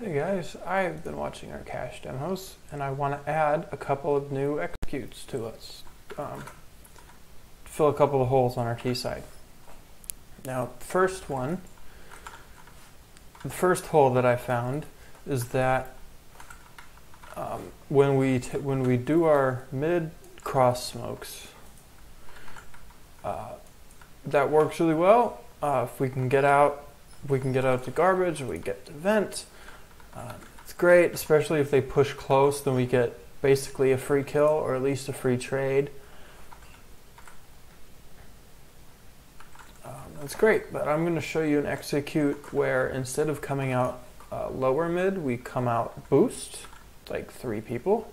Hey guys, I've been watching our cache demos and I want to add a couple of new executes to us. Fill a couple of holes on our T side. Now, the first hole that I found is that when we do our mid cross smokes, that works really well. If we can get out to garbage, or we get to vent. It's great, especially if they push close, then we get basically a free kill or at least a free trade. That's great, but I'm going to show you an execute where instead of coming out lower mid, we come out boost, like 3 people.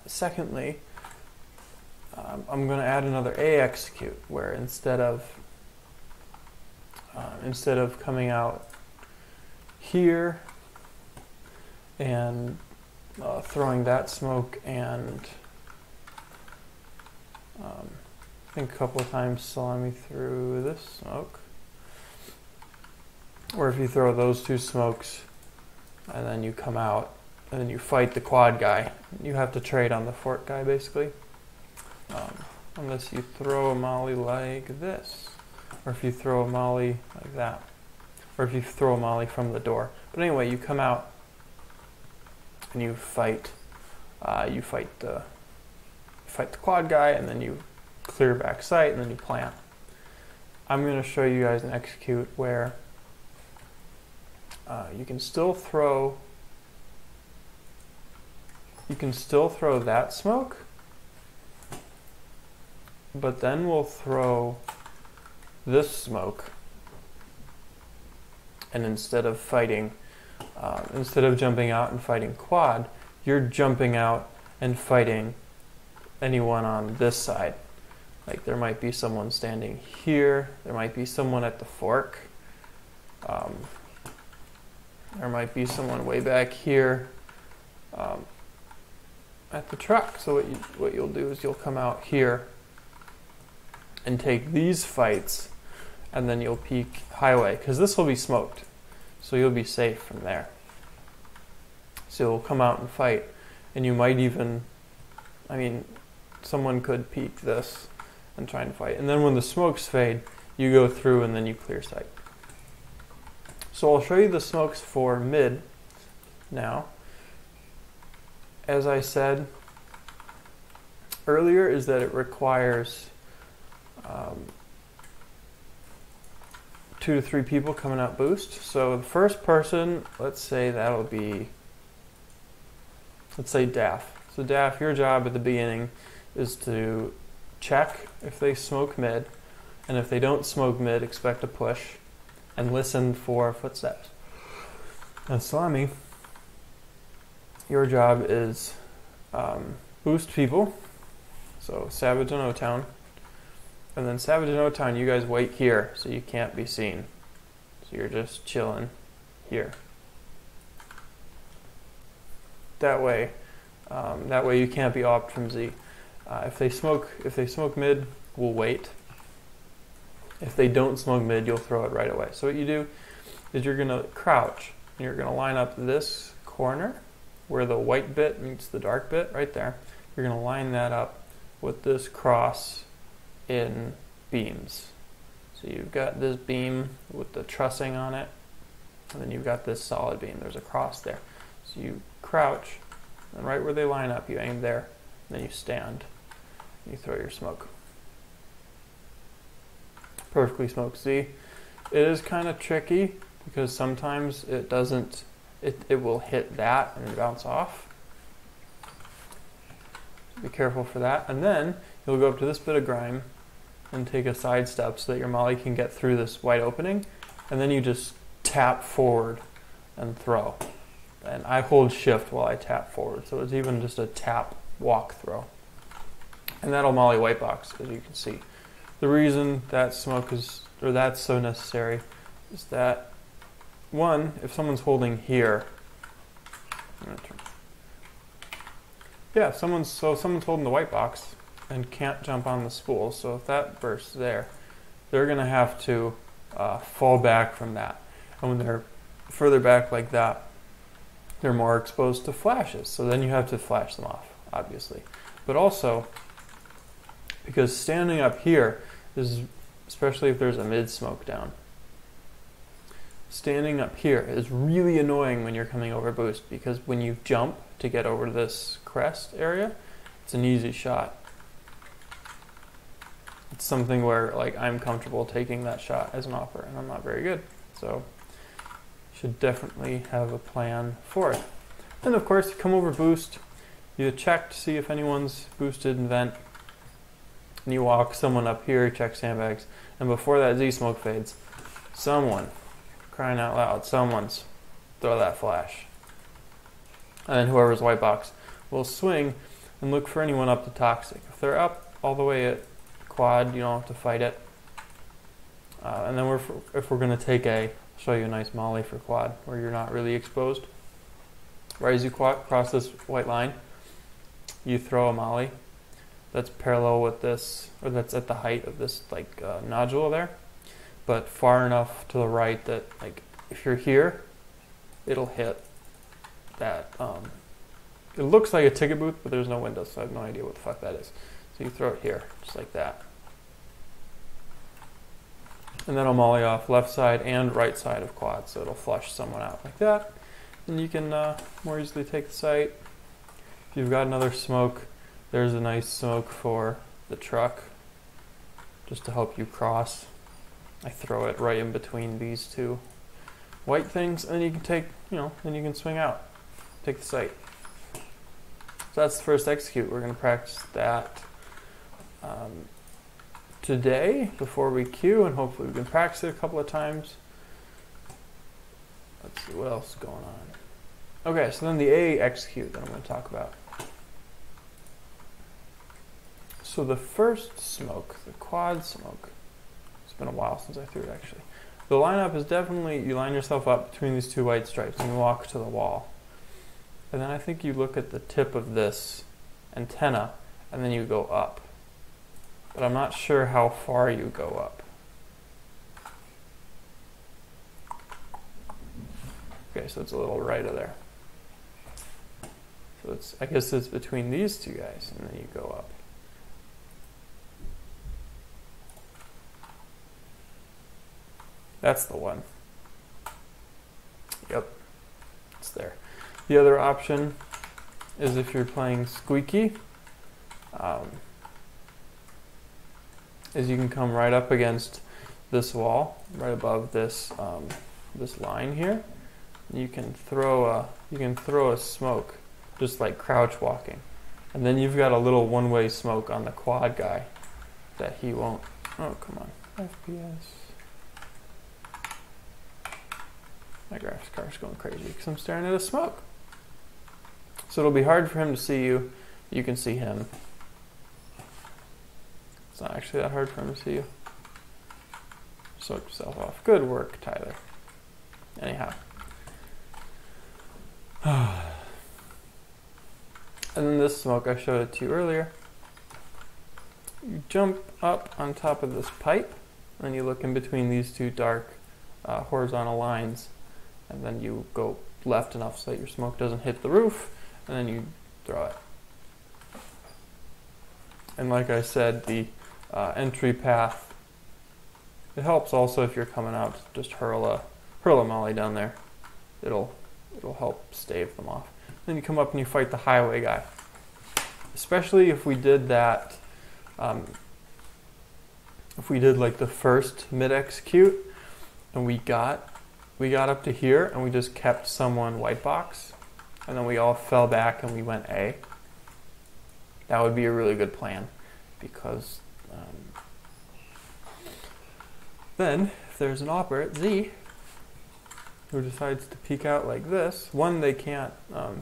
Secondly, I'm going to add another A execute where instead of coming out here and throwing that smoke and I think a couple of times Salami through this smoke, or if you throw those 2 smokes and then you come out and then you fight the quad guy, you have to trade on the fort guy basically, unless you throw a molly like this, or if you throw a molly like that, or if you throw a molly from the door. But anyway, you come out and you fight the quad guy, and then you clear back sight, and then you plant. I'm going to show you guys an execute where you can still throw that smoke, but then we'll throw this smoke. And instead of jumping out and fighting quad, you're jumping out and fighting anyone on this side. Like there might be someone standing here, there might be someone at the fork, there might be someone way back here at the truck. So what you'll do is you'll come out here and take these fights, and then you'll peek highway, because this will be smoked, so you'll be safe from there. So you'll come out and fight, and you might even, someone could peek this and try and fight. And then when the smokes fade, you go through and then you clear sight. So I'll show you the smokes for mid now. As I said earlier, is that it requires 2 to 3 people coming out boost. So the first person, let's say Daff. So Daff, your job at the beginning is to check if they smoke mid, and if they don't smoke mid, expect a push and listen for footsteps. And Salami, your job is boost people, so Savage and O-Town. And then Savage and O-Town, you guys wait here so you can't be seen. So you're just chilling here. That way you can't be opt from Z. If they smoke mid, we'll wait. If they don't smoke mid, you'll throw it right away. So what you do is you're gonna crouch and you're gonna line up this corner where the white bit meets the dark bit right there. You're gonna line that up with this cross in beams. So you've got this beam with the trussing on it, and then you've got this solid beam. There's a cross there. So you crouch, and right where they line up, you aim there, and then you stand, and you throw your smoke. Perfectly smoked Z. It is kind of tricky because sometimes it doesn't, it will hit that and bounce off. Be careful for that. And then you'll go up to this bit of grime and take a side step so that your molly can get through this white opening, and then you just tap forward and throw. And I hold shift while I tap forward, so it's even just a tap walk throw. And that'll molly white box, as you can see. The reason that that's so necessary is that, one, if someone's holding here, someone's holding the white box and can't jump on the spool. So if that bursts there, they're going to have to fall back from that. And when they're further back like that, they're more exposed to flashes. So then you have to flash them off, obviously. But also, because standing up here is, especially if there's a mid smoke down, standing up here is really annoying when you're coming over boost, because when you jump to get over this crest area, it's an easy shot. It's something where like I'm comfortable taking that shot as an offer, and I'm not very good. So should definitely have a plan for it. And of course, you come over boost, you check to see if anyone's boosted in vent, and you walk someone up here, check sandbags, and before that Z smoke fades, someone, crying out loud, someone's throw that flash. And then whoever's white box will swing and look for anyone up to toxic. If they're up all the way at quad, you don't have to fight it. And then if we're going to take I'll show you a nice molly for quad where you're not really exposed. Right as you cross this white line, you throw a molly that's parallel with this, or that's at the height of this like nodule there, but far enough to the right that like if you're here, it'll hit that. It looks like a ticket booth, but there's no windows, so I have no idea what the fuck that is. So you throw it here, just like that. And then I'll molly off left side and right side of quad, so it'll flush someone out like that. And you can more easily take the site. If you've got another smoke, there's a nice smoke for the truck, just to help you cross. I throw it right in between these two white things, and then you can take, then you can swing out, take the site. So that's the first execute. We're going to practice that today before we queue, and hopefully we can practice it a couple of times. Let's see what else is going on. Okay, so then the A execute that I'm going to talk about. So the first smoke, the quad smoke, it's been a while since I threw it actually. The lineup is definitely, you line yourself up between these two white stripes and you walk to the wall. And then I think you look at the tip of this antenna and then you go up. But I'm not sure how far you go up. Okay, so it's a little right of there. So I guess it's between these two guys and then you go up. That's the one. Yep, it's there. The other option is if you're playing squeaky, is you can come right up against this wall, right above this this line here. You can throw a smoke, just like crouch walking, and then you've got a little one-way smoke on the quad guy that he won't. Oh come on, FPS. My graphics card's going crazy because I'm staring at a smoke. So it'll be hard for him to see you. You can see him. It's not actually that hard for him to see you. Soak yourself off. Good work, Tyler. Anyhow. And then this smoke, I showed it to you earlier. You jump up on top of this pipe, and you look in between these two dark horizontal lines. And then you go left enough so that your smoke doesn't hit the roof, and then you throw it. And like I said, the entry path, it helps also if you're coming out, just hurl a molly down there. It'll help stave them off. Then you come up and you fight the highway guy. Especially if we did that, if we did like the first mid-execute, and we got up to here and we just kept someone white box, and then we all fell back and we went A. That would be a really good plan, because then if there's an opper at Z who decides to peek out like this, one, they can't,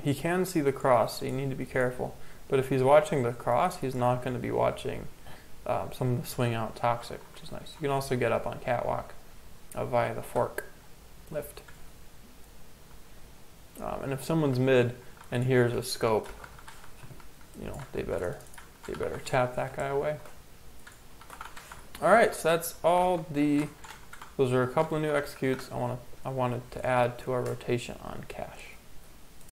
he can see the cross, so you need to be careful. But if he's watching the cross, he's not going to be watching some of the swing out toxic, which is nice. You can also get up on catwalk via the fork lift. And if someone's mid and here's a scope, they better tap that guy away. All right, so that's all those are a couple of new executes. I want I wanted to add to our rotation on cache.